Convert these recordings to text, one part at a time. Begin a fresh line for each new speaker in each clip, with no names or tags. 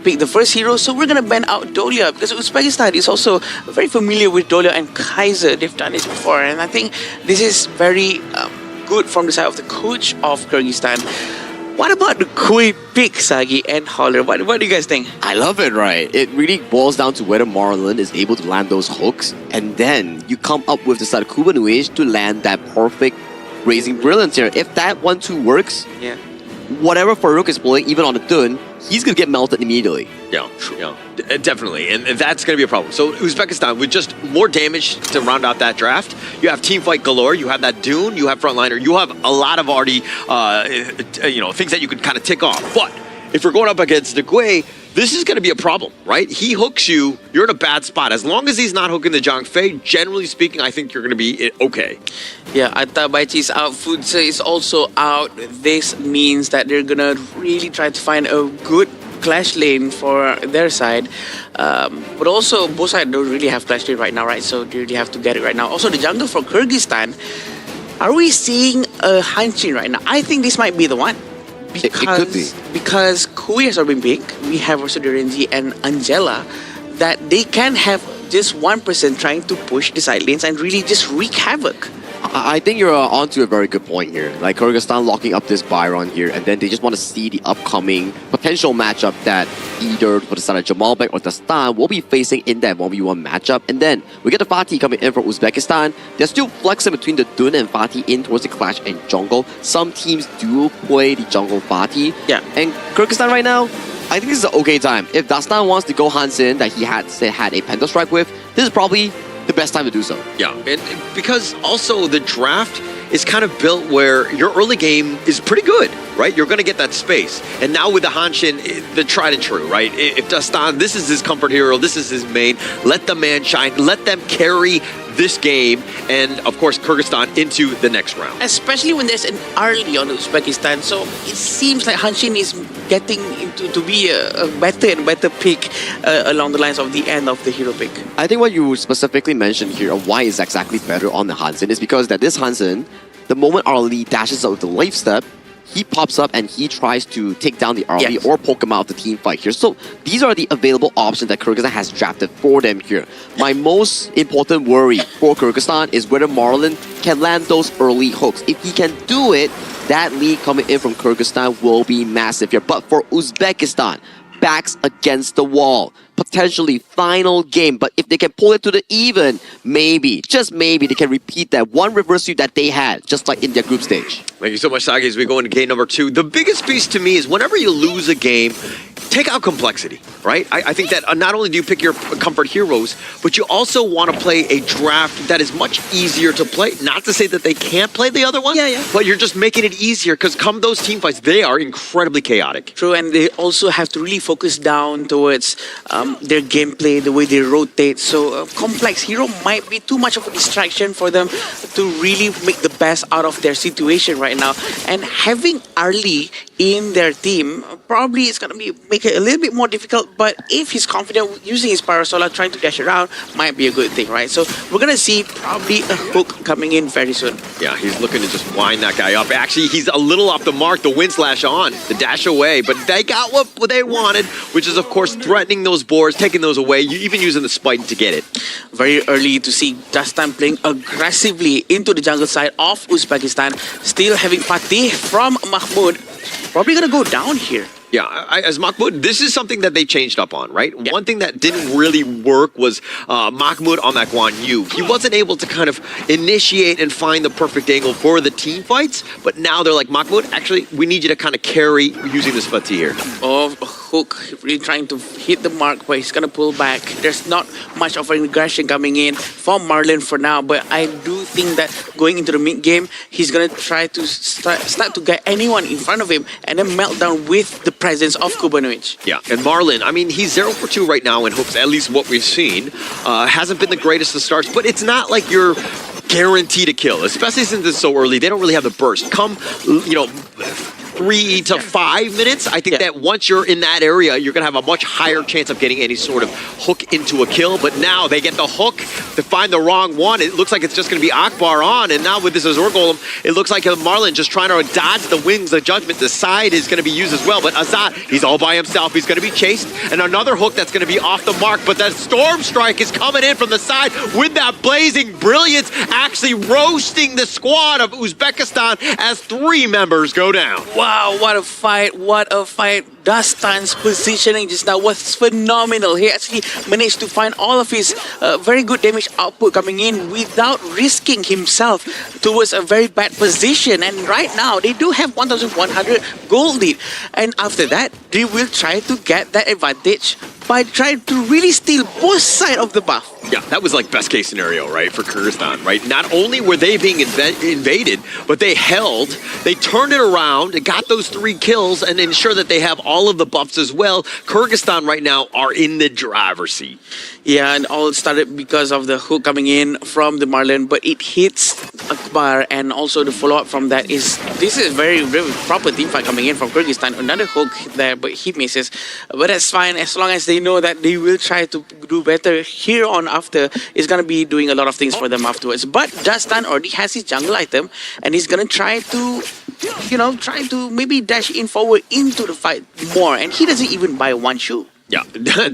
pick the first hero. So we're going to ban out Dolia because Uzbekistan is also very familiar with Dolia and Kaiser. They've done this before. And I think this is very good from the side of the coach of Kyrgyzstan. What about the Kui pick, Sagi and Holler? What do you guys think?
I love it, right? It really boils down to whether Marlon is able to land those hooks, and then you come up with the side of Kubanuish to land that perfect Raising Brilliance here. If that 1-2 works,
Yeah.
whatever Farouk is pulling, even on the Dun, he's going to get melted immediately.
Yeah, definitely. And that's going to be a problem. So Uzbekistan, with just more damage to round out that draft, you have team fight galore, you have that Dune, you have frontliner, you have a lot of already, things that you could kind of tick off. But if you're going up against the Gui, this is going to be a problem, right? He hooks you, you're in a bad spot. As long as he's not hooking the Zhang Fei, generally speaking, I think you're going to be okay.
Yeah, Atta Baichi is out, Futsa is also out. This means that they're going to really try to find a good clash lane for their side. But also, both sides don't really have clash lane right now, right? So they really have to get it right now. Also, the jungle for Kyrgyzstan, are we seeing a Hanshin right now? I think this might be the one.
It could be.
Because Kui has already been big. We have also Durenzi and Angela that they can have just one person trying to push the side lanes and really just wreak havoc.
I think you're onto a very good point here. Like Kyrgyzstan locking up this Byron here, and then they just want to see the upcoming potential matchup that either for the side of Jamalbek or Dastan will be facing in that 1v1 matchup. And then we get the Fatih coming in from Uzbekistan. They're still flexing between the Dun and Fatih in towards the clash and jungle. Some teams do play the jungle Fatih.
Yeah.
And Kyrgyzstan right now, I think this is an okay time. If Dastan wants to go Hansen that he had a Penta Strike with, this is probably the best time to do so.
Yeah, and because also the draft is kind of built where your early game is pretty good, right? You're going to get that space. And now with the Hanshin, the tried and true, right? If Dastan, this is his comfort hero, this is his main, let the man shine, let them carry this game, and of course Kyrgyzstan into the next round.
Especially when there's an early on Uzbekistan. So it seems like Hanshin is getting into to be a better and better pick along the lines of the end of the hero pick.
I think what you specifically mentioned here of why is exactly better on the Hansen is because that this Hansen, the moment Arlie dashes out with the life step, he pops up and he tries to take down the Arlie or poke him out of the team fight here. So these are the available options that Kyrgyzstan has drafted for them here. My most important worry for Kyrgyzstan is whether Marlon can land those early hooks. If he can do it, that lead coming in from Kyrgyzstan will be massive here. But for Uzbekistan, backs against the wall. Potentially final game, but if they can pull it to the even, maybe, just maybe, they can repeat that one reverse sweep that they had, just like in their group stage.
Thank you so much, Sagi, as we go into game number 2. The biggest piece to me is whenever you lose a game, take out complexity, right? I think that not only do you pick your comfort heroes, but you also want to play a draft that is much easier to play. Not to say that they can't play the other one, but you're just making it easier because come those team fights, they are incredibly chaotic.
True, and they also have to really focus down towards their gameplay, the way they rotate. So complex hero might be too much of a distraction for them to really make the best out of their situation right now. And having Arlie in their team probably is going to make it a little bit more difficult, but if he's confident using his Parasola, trying to dash around, might be a good thing, right? So we're going to see probably a hook coming in very soon.
Yeah, he's looking to just wind that guy up. Actually, he's a little off the mark, the wind slash on, the dash away, but they got what they wanted, which is, of course, threatening those boards, taking those away, even using the spite to get it.
Very early to see Dastan playing aggressively into the jungle side of Uzbekistan, still having Fatih from Mahmoud. Probably going to go down here.
Yeah, as Mahmoud, this is something that they changed up on, right? Yeah. One thing that didn't really work was Mahmoud on that Guan Yu. He wasn't able to kind of initiate and find the perfect angle for the team fights, but now they're like, Mahmoud, actually, we need you to kind of carry using this Fatih here.
Oh, Hook really trying to hit the mark, but he's going to pull back. There's not much of an aggression coming in from Marlon for now, but I do think that going into the mid-game, he's going to try to start to get anyone in front of him and then melt down with the presence of Kubanovic.
Yeah, and Marlon, I mean, he's 0 for 2 right now in hooks, at least what we've seen. Hasn't been the greatest of starts, but it's not like you're guaranteed to kill, especially since it's so early. They don't really have the burst. Come, 3 to 5 minutes. I think that once you're in that area, you're going to have a much higher chance of getting any sort of hook into a kill. But now they get the hook to find the wrong one. It looks like it's just going to be Akbar on. And now with this Azure Golem, it looks like Marlon just trying to dodge the wings of Judgment. The side is going to be used as well. But Azad, he's all by himself. He's going to be chased. And another hook that's going to be off the mark. But that Storm Strike is coming in from the side with that blazing brilliance, actually roasting the squad of Uzbekistan as 3 members go down.
Wow, what a fight, what a fight. Dustan's positioning just now was phenomenal. He actually managed to find all of his very good damage output coming in without risking himself towards a very bad position. And right now, they do have 1,100 gold lead. And after that, they will try to get that advantage by trying to really steal both sides of the buff.
Yeah, that was like best case scenario, right, for Kyrgyzstan, right? Not only were they being invaded, but they held, they turned it around, and got those 3 kills, and ensure that they have all of the buffs as well. Kyrgyzstan right now are in the driver's seat.
Yeah, and all started because of the hook coming in from the Marlin, but it hits Akbar, and also the follow-up from that is, this is very proper team fight coming in from Kyrgyzstan. Another hook there, but he misses. But that's fine, as long as they know that they will try to do better here on after. Is going to be doing a lot of things for them afterwards. But Dustan already has his jungle item, and he's going to try to, you know, try to maybe dash in forward into the fight more, and he doesn't even buy 1 shoe.
Yeah,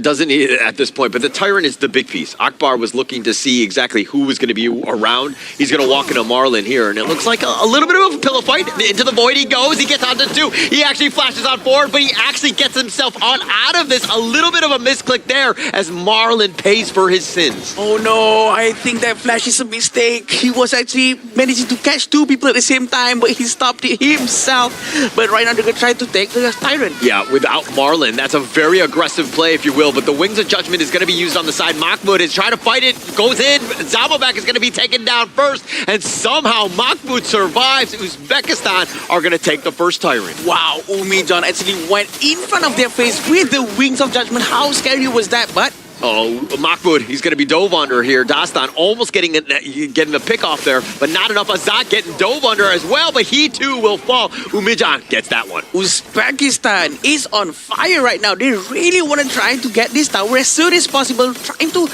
doesn't need it at this point, but the Tyrant is the big piece. Akbar was looking to see exactly who was going to be around. He's going to walk into Marlin here, and it looks like a little bit of a pillow fight. Into the void he goes, he gets onto 2. He actually flashes on forward, but he actually gets himself on out of this. A little bit of a misclick there as Marlin pays for his sins.
Oh no, I think that flash is a mistake. He was actually managing to catch 2 people at the same time, but he stopped it himself. But right now they're going to try to take the Tyrant.
Yeah, without Marlin, that's a very aggressive play, if you will, but the Wings of Judgment is going to be used on the side. Mahmoud is trying to fight it, goes in. Zamovek is going to be taken down first, and somehow Mahmoud survives. Uzbekistan are going to take the first Tyrant.
Wow, Umijan actually went in front of their face with the Wings of Judgment. How scary was that? But
oh, Mahmoud, he's going to be dove under here. Dastan almost getting the pick off there, but not enough. Azad getting dove under as well, but he too will fall. Umijan gets that one.
Uzbekistan is on fire right now. They really want to try to get this tower as soon as possible, trying to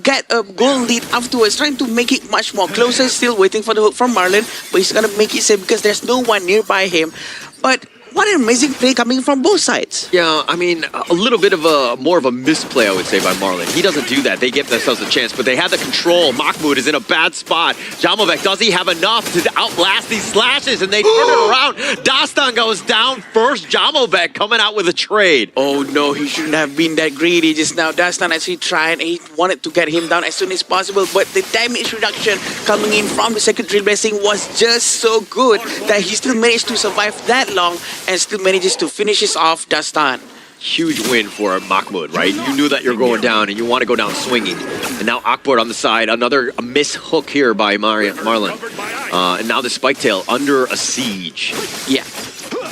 get a goal lead afterwards, trying to make it much more closer, still waiting for the hook from Marlin, but he's going to make it safe because there's no one nearby him. But what an amazing play coming from both sides.
Yeah, I mean, a little bit of more of a misplay, I would say, by Marlin. He doesn't do that. They give themselves a chance, but they have the control. Mahmoud is in a bad spot. Jamovek, does he have enough to outlast these slashes? And they turn it around. Dastan goes down first. Jamovek coming out with a trade.
Oh no, he shouldn't have been that greedy just now. Dastan actually tried and he wanted to get him down as soon as possible, but the damage reduction coming in from the second drill blessing was just so good that he still managed to survive that long and still manages to finish this off Dastan.
Huge win for Mahmoud, right? You knew that you're going down and you want to go down swinging. And now Akbar on the side, another miss hook here by Marlin. And now the Spike Tail under a siege.
Yeah.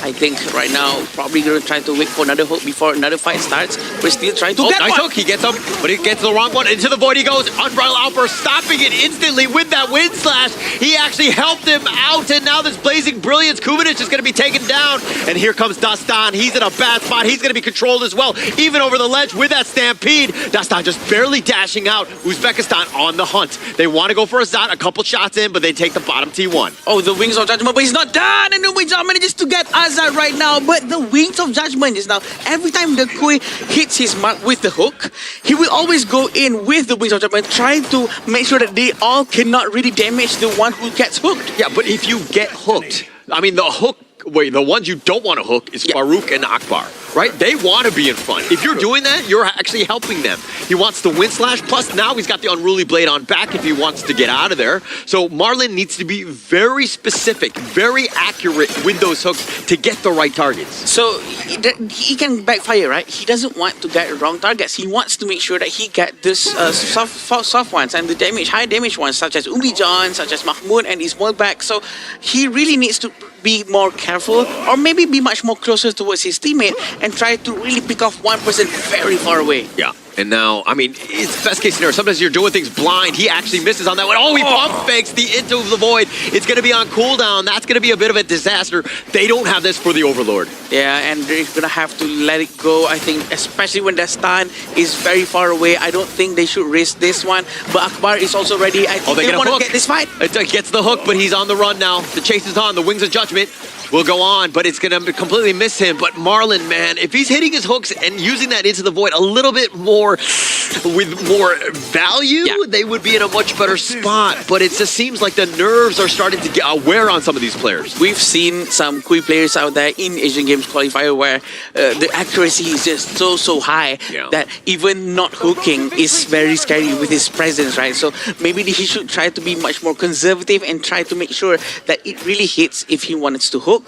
I think right now probably going to try to wait for another hook before another fight starts. We're still trying to get
nice
one.
Hook. He gets up, but he gets the wrong one. Into the void he goes. Umbrella Outburst stopping it instantly with that wind slash. He actually helped him out, and now this blazing brilliance. Kubanich is going to be taken down, and here comes Dastan. He's in a bad spot. He's going to be controlled as well, even over the ledge with that stampede. Dastan just barely dashing out. Uzbekistan on the hunt. They want to go for Azad, a couple shots in, but they take the bottom T1.
Oh, the Wings of Judgment, but he's not done, and the Wings manages to get Azad right now, but the Wings of Judgment is now, every time the Kui hits his mark with the hook, he will always go in with the Wings of Judgment, trying to make sure that they all cannot really damage the one who gets hooked.
Yeah, but if you get hooked, I mean, the hook, wait, the ones you don't want to hook is Farouk and Akbar, right? They want to be in front. If you're doing that, you're actually helping them. He wants the wind slash, plus now he's got the unruly blade on back if he wants to get out of there. So Marlin needs to be very specific, very accurate with those hooks to get the right targets.
So he can backfire, right? He doesn't want to get wrong targets. He wants to make sure that he get this soft ones and the high damage ones, such as Umijan, such as Mahmoud and Ismail back. So he really needs to be more careful, or maybe be much more closer towards his teammate and try to really pick off one person very far away.
Yeah. And now, I mean, it's best case scenario. Sometimes you're doing things blind. He actually misses on that one. Oh, he pump fakes the into the void. It's going to be on cooldown. That's going to be a bit of a disaster. They don't have this for the Overlord.
Yeah, and they're going to have to let it go, I think, especially when the stun is very far away. I don't think they should risk this one. But Akbar is also ready. I think they want to get this fight.
It gets the hook, but he's on the run now. The chase is on. The Wings of Judgment will go on, but it's going to completely miss him. But Marlon, man, if he's hitting his hooks and using that into the void a little bit more with more value, they would be in a much better spot. But it just seems like the nerves are starting to get wear on some of these players.
We've seen some Kui players out there in Asian Games qualifier where the accuracy is just so high that even not hooking is very scary with his presence, right? So maybe he should try to be much more conservative and try to make sure that it really hits if he wants to hook.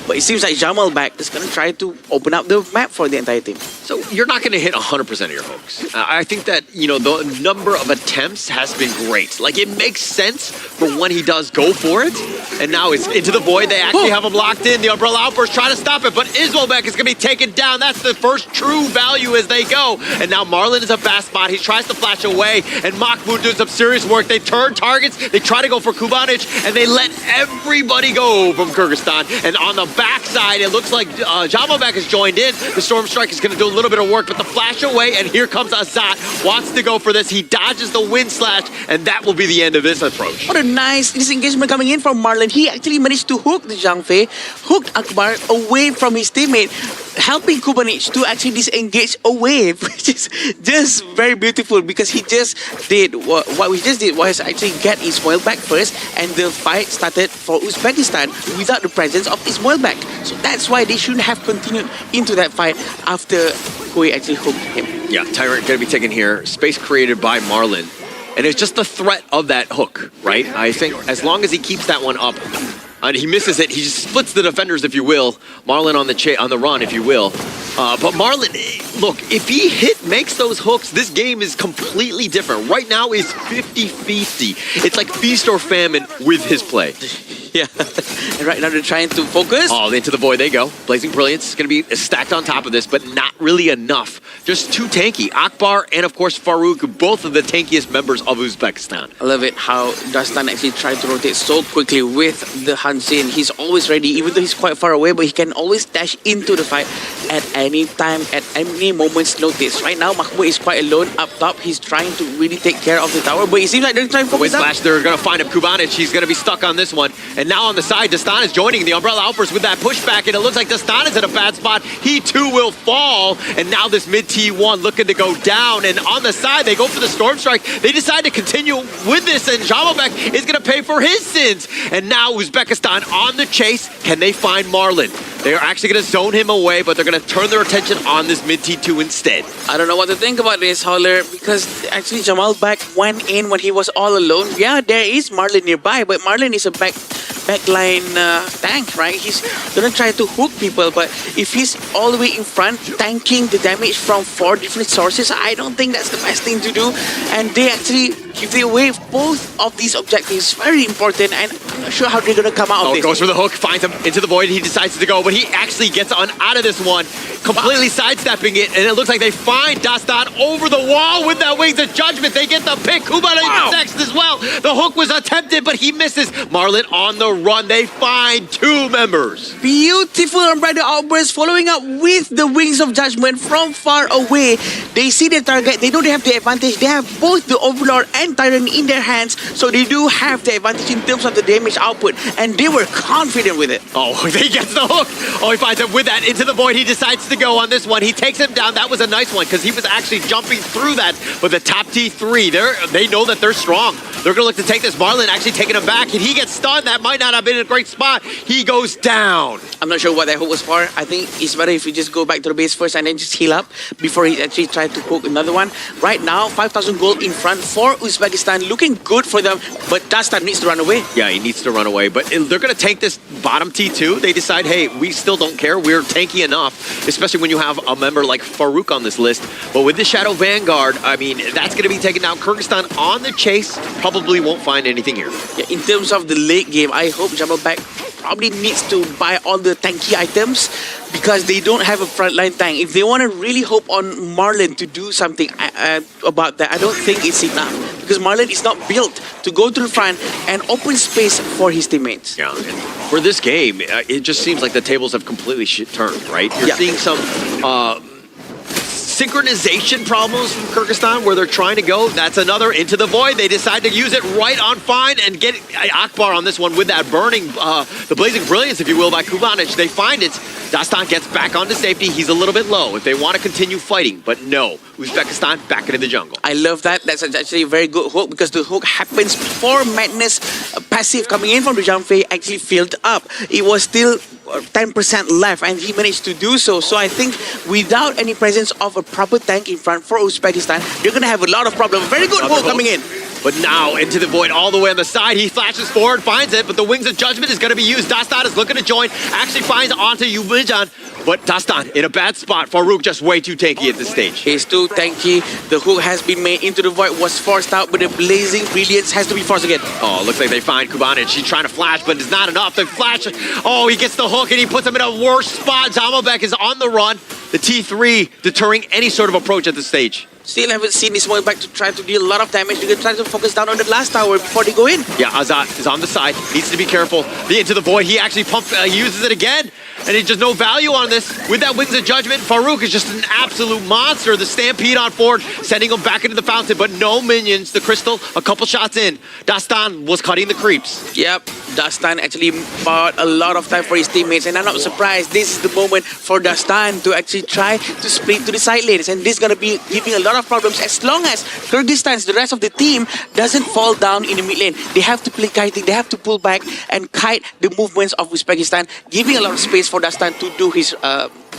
But it seems like Jamal back is going to try to open up the map for the entire team.
So you're not going to hit 100% of your hooks. I think that, you know, the number of attempts has been great. Like, it makes sense for when he does go for it. And now it's into the void. They actually have him locked in. The Umbrella Outburst trying to stop it, but Ismobek is going to be taken down. That's the first true value as they go. And now Marlon is a fast spot. He tries to flash away, and Mahmoud doing some serious work. They turn targets. They try to go for Kubanic, and they let everybody go from Kyrgyzstan. And on the backside, it looks like Jamalbek has joined in. The Storm Strike is going to do a little bit of work, but the flash away, and here comes Azat. Wants to go for this. He dodges the wind slash, and that will be the end of this approach.
What a nice disengagement coming in from Marlon. He actually managed to hook the Zhang Fei, hooked Akbar away from his teammate, helping Kubanic to actually disengage away, which is just very beautiful because he just did what we just did was actually get Ismail back first, and the fight started for Uzbekistan without the presence of Ismail back. So that's why they shouldn't have continued into that fight after Kui actually hooked him.
Yeah, Tyrant going to be taken here. Space created by Marlon. And it's just the threat of that hook, right? I think as long as he keeps that one up, and he misses it, he just splits the defenders, if you will. Marlon on the run, if you will. But Marlon, look, if he makes those hooks, this game is completely different. Right now is 50-50. It's like feast or famine with his play.
Yeah, and right now they're trying to focus.
Oh, into the void they go. Blazing Brilliance is going to be stacked on top of this, but not really enough. Just too tanky. Akbar and, of course, Farouk, both of the tankiest members of Uzbekistan.
I love it how Dastan actually tried to rotate so quickly with the Hansin. He's always ready, even though he's quite far away, but he can always dash into the fight at any time, at any moment's notice. Right now, Mahmoud is quite alone up top. He's trying to really take care of the tower, but it seems like they're trying to focus up.
They're going to find him. Kubanic, he's going to be stuck on this one. And now on the side, Dastan is joining the Umbrella Outburst with that pushback, and it looks like Dastan is in a bad spot. He too will fall, and now this mid T1 looking to go down, and on the side, they go for the Storm Strike. They decide to continue with this, and Jamalbek is going to pay for his sins. And now Uzbekistan on the chase. Can they find Marlon? They're actually going to zone him away, but they're going to turn their attention on this mid T2 instead.
I don't know what to think about this, Howler, because actually Jamalbek went in when he was all alone. Yeah, there is Marlon nearby, but Marlon is a backline tank, right? He's gonna try to hook people, but if he's all the way in front, tanking the damage from 4 different sources, I don't think that's the best thing to do. And they actually give away both of these objectives. Very important, and I'm not sure how they're gonna come out of this.
Goes for the hook, finds him into the void. He decides to go, but he actually gets out of this one, completely sidestepping it, and it looks like they find Dastan over the wall with that Wings of Judgment. They get the pick. Kubana next as well. The hook was attempted, but he misses. Marlon on the run. They find 2 members.
Beautiful Umbrella Outburst following up with the Wings of Judgment from far away. They see the target. They know they have the advantage. They have both the Overlord and Tyrant in their hands, so they do have the advantage in terms of the damage output, and they were confident with it.
Oh, he gets the hook. Oh, he finds him with that into the void. He decides to go on this one. He takes him down. That was a nice one because he was actually jumping through that. But the top T3, they know that they're strong. They're going to look to take this. Marlon actually taking him back, and he gets stunned. That might not have been a great spot. He goes down.
I'm not sure what that hook was for. I think it's better if you just go back to the base first and then just heal up before he actually tried to hook another one. Right now, 5,000 gold in front for Uzbekistan. Looking good for them, but Dastan needs to run away.
Yeah, he needs to run away. But they're going to take this bottom T2. They decide, hey, we still don't care. We're tanky enough, especially when you have a member like Farouk on this list. But with the Shadow Vanguard, I mean, that's going to be taken down. Kyrgyzstan on the chase probably won't find anything here.
Yeah, in terms of the late game, I hope Jamalbek probably needs to buy all the tanky items because they don't have a frontline tank. If they want to really hope on Marlon to do something about that, I don't think it's enough because Marlon is not built to go to the front and open space for his teammates.
Yeah, and for this game, it just seems like the tables have completely turned, right? You're seeing some synchronization problems from Kyrgyzstan where they're trying to go. That's another into the void. They decide to use it right on fine and get Akbar on this one with that burning, the blazing brilliance, if you will, by Kubanic. They find it. Dastan gets back onto safety. He's a little bit low if they want to continue fighting, but no. Uzbekistan back into the jungle.
I love that. That's actually a very good hook because the hook happens before Madness passive coming in from the Janfei actually filled up. It was still 10% left and he managed to do so. So I think without any presence of a proper tank in front for Uzbekistan, they're going to have a lot of problems. Very good hook coming in.
But now into the void all the way on the side. He flashes forward, finds it, but the Wings of Judgment is going to be used. Dastan is looking to join, actually finds onto Yubijan. But Dastan in a bad spot. Farouk just way too tanky at this stage.
He's too tanky. The hook has been made into the void, was forced out, but the blazing brilliance has to be forced again.
Oh, looks like they find Kubanic. She's trying to flash, but it's not enough. They flash. Oh, he gets the hook and he puts him in a worse spot. Zamalbek is on the run. The T3 deterring any sort of approach at this stage.
Still haven't seen this one back to try to deal a lot of damage. They're going to try to focus down on the last tower before they go in.
Yeah, Azat is on the side. Needs to be careful. The into the void. He actually uses it again. And it's just no value on this. With that Wings of Judgment, Farouk is just an absolute monster. The Stampede on forward, sending him back into the fountain, but no minions. The Crystal, a couple shots in. Dastan was cutting the creeps.
Yep, Dastan actually bought a lot of time for his teammates, and I'm not surprised. This is the moment for Dastan to actually try to split to the side lanes, and this is going to be giving a lot of problems as long as Kyrgyzstan, the rest of the team, doesn't fall down in the mid lane. They have to play kiting, they have to pull back and kite the movements of Uzbekistan, giving a lot of space for Dastan to do his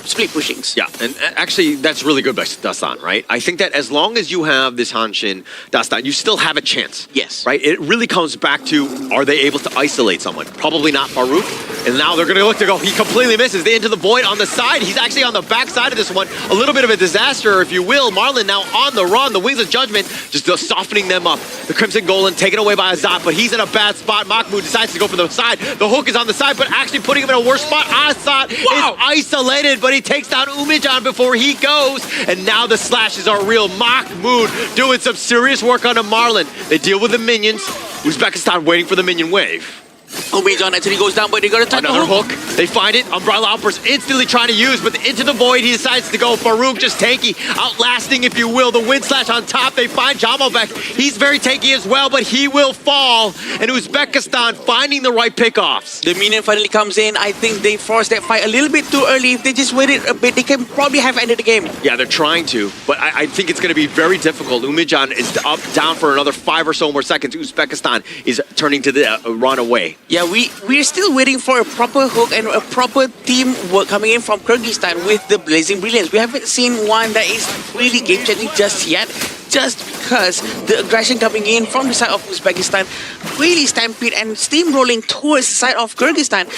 split pushings.
Yeah, and actually that's really good by Dastan, right? I think that as long as you have this Hanshin Dastan, you still have a chance.
Yes.
Right? It really comes back to, are they able to isolate someone? Probably not Farouk. And now they're going to look to go. He completely misses. They into the void on the side. He's actually on the back side of this one. A little bit of a disaster, if you will. Marlon now on the run. The Wings of Judgment just softening them up. The Crimson Golem taken away by Azat, but he's in a bad spot. Mahmoud decides to go for the side. The hook is on the side, but actually putting him in a worse spot. Azat is isolated, but he takes down Umijan before he goes. And now the slashes are real. Mahmoud doing some serious work on a Marlon. They deal with the minions. Uzbekistan waiting for the minion wave.
Umijan actually goes down, but they got to touch
another hook. They find it. Umbrella Outburst instantly trying to use, but into the void he decides to go. Farouk just tanky, outlasting, if you will. The wind slash on top. They find Jamalbek. He's very tanky as well, but he will fall. And Uzbekistan finding the right pickoffs.
The minion finally comes in. I think they forced that fight a little bit too early. If they just waited a bit, they can probably have ended the game.
Yeah, they're trying to, but I think it's going to be very difficult. Umijan is down for another 5 or so more seconds. Uzbekistan is turning to the run away.
Yeah, we're still waiting for a proper hook and a proper teamwork coming in from Kyrgyzstan with the Blazing Brilliance. We haven't seen one that is really game-changing just yet, just because the aggression coming in from the side of Uzbekistan really stampede and steamrolling towards the side of Kyrgyzstan.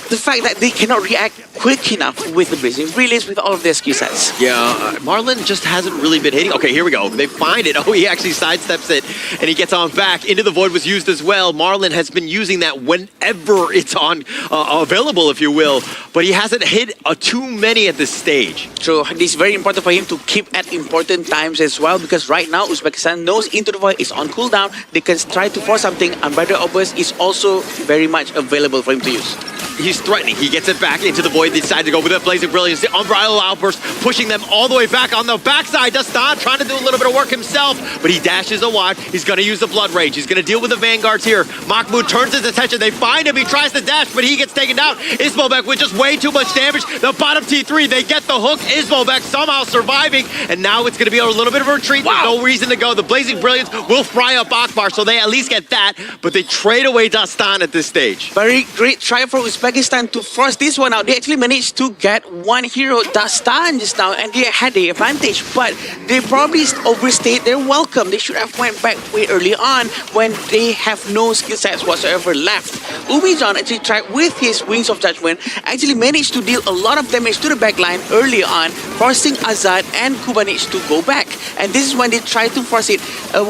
The fact that they cannot react quick enough with the Blazing Brilliance, with all of their skill sets.
Yeah, Marlon just hasn't really been hitting. Okay, here we go. They find it. Oh, he actually sidesteps it, and he gets on back. Into the void was used as well. Marlon has been using that whenever it's on available, if you will, but he hasn't hit too many at this stage.
So it's very important for him to keep at important times as well, because right now Uzbekistan knows into the void is on cooldown. They can try to force something. Unbridled Outburst is also very much available for him to use.
He's threatening. He gets it back into the void. They decide to go with that Blazing Brilliance. The Unbridled Outburst pushing them all the way back on the backside. Dastan trying to do a little bit of work himself, but he dashes a wide. He's going to use the Blood Rage. He's going to deal with the Vanguards here. Mahmoud turns his attention. They find him. He tries to dash, but he gets taken down. Ismobek with just way too much damage. The bottom T3, they get the hook. Ismobek somehow surviving, and now it's going to be a little bit of a retreat. Wow. There's no reason to go. The Blazing Brilliance will fry up Akbar, so they at least get that, but they trade away Dastan at this stage.
Very great try for Uzbekistan Uzbekistan to force this one out. They actually managed to get one hero, Dastan, just now, and they had the advantage. But they probably overstayed their welcome. They should have went back way early on when they have no skill sets whatsoever left. Umijan actually tried with his Wings of Judgment, actually managed to deal a lot of damage to the backline early on, forcing Azad and Kubanich to go back. And this is when they tried to force it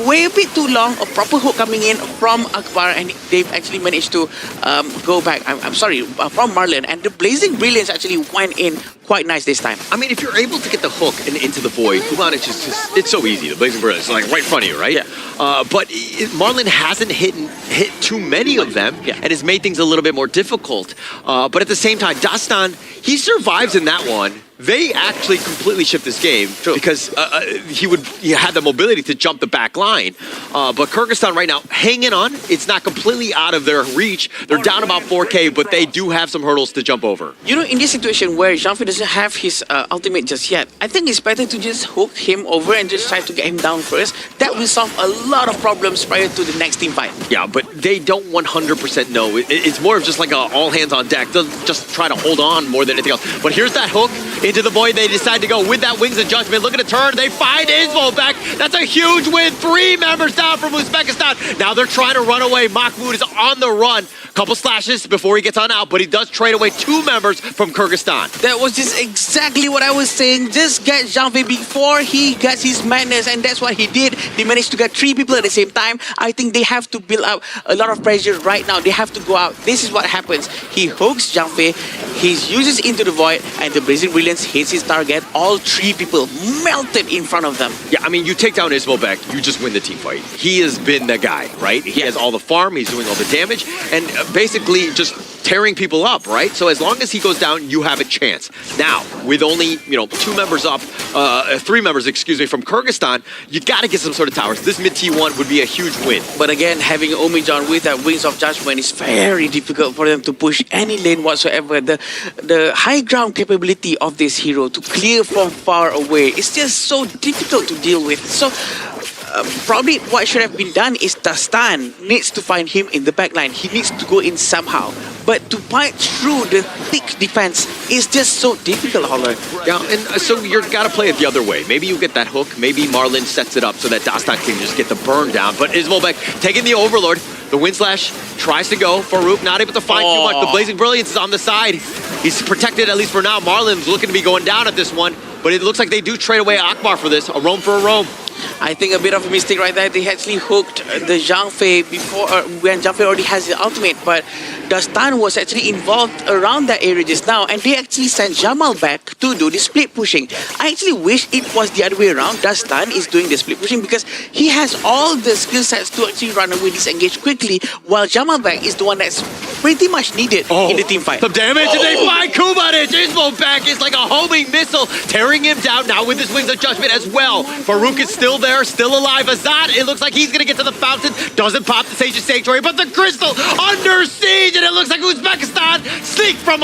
way a bit too long. A proper hook coming in from Akbar, and they've actually managed to go back. I'm sorry, from Marlon. And the Blazing Brilliance actually went in quite nice this time.
I mean, if you're able to get the hook into the void, Kubanich is just, it's so easy. The Blazing Brilliance is like right in front of you, right?
Yeah.
But Marlon hasn't hit too many of them, and has made things a little bit more difficult. But at the same time, Dastan, he survives in that one. They actually completely shift this game because he had the mobility to jump the back line. But Kyrgyzstan right now hanging on. It's not completely out of their reach. They're down about 4K, but they do have some hurdles to jump over.
You know, in this situation where Jean-Philippe doesn't have his ultimate just yet, I think it's better to just hook him over and just try to get him down first. That will solve a lot of problems prior to the next team fight.
Yeah, but they don't 100% know. It's more of just like a all hands on deck. They'll just try to hold on more than anything else. But here's that hook into the void. They decide to go with that Wings of Judgment. Look at the turn. They find Ismo back. That's a huge win. 3 members down from Uzbekistan. Now they're trying to run away. Mahmoud is on the run. Couple slashes before he gets on out, but he does trade away 2 members from Kyrgyzstan.
That was just exactly what I was saying. Just get Jean-Philippe before he gets his madness, and that's what he did. They managed to get 3 people at the same time. I think they have to build up a lot of pressure right now. They have to go out. This is what happens. He hooks Jean-Philippe, he uses into the void, and the Blazing Brilliance hits his target. All 3 people melted in front of them.
Yeah, I mean, you take down Ismo back, you just win the team fight. He has been the guy, right? He has all the farm, he's doing all the damage, and basically just tearing people up, right? So as long as he goes down, you have a chance. Now, with only, 2 members up, 3 members, excuse me, from Kyrgyzstan, you got to get some sort of towers. This mid T1 would be a huge win.
But again, having Omijan with that Wings of Judgment is very difficult for them to push any lane whatsoever. The high ground capability of this hero to clear from far away is just so difficult to deal with. So probably what should have been done is Dastan needs to find him in the backline. He needs to go in somehow. But to punch through the thick defense is just so difficult, Holler.
Yeah, and so you've got to play it the other way. Maybe you get that hook. Maybe Marlon sets it up so that Dastan can just get the burn down. But Ismobek taking the Overlord. The Wind Slash tries to go. Farouk not able to find too much. The Blazing Brilliance is on the side. He's protected at least for now. Marlon's looking to be going down at this one. But it looks like they do trade away Akbar for this. A roam for a roam.
I think a bit of a mistake right there. They actually hooked the Zhang Fei before when Zhang Fei already has the ultimate, but Dastan was actually involved around that area just now, and they actually sent Jamal back to do the split pushing. I actually wish it was the other way around. Dastan is doing the split pushing because he has all the skill sets to actually run away, disengage quickly, while Jamal back is the one that's pretty much needed in the team fight.
Some damage, and they find Kubanich. Ismo back is like a homing missile, tearing him down now with his Wings of Judgment as well. Farouk is still there, still alive. Azad, it looks like he's going to get to the fountain. Doesn't pop the Sage's Sanctuary, but the Crystal under siege, and it looks like Uzbekistan sneak from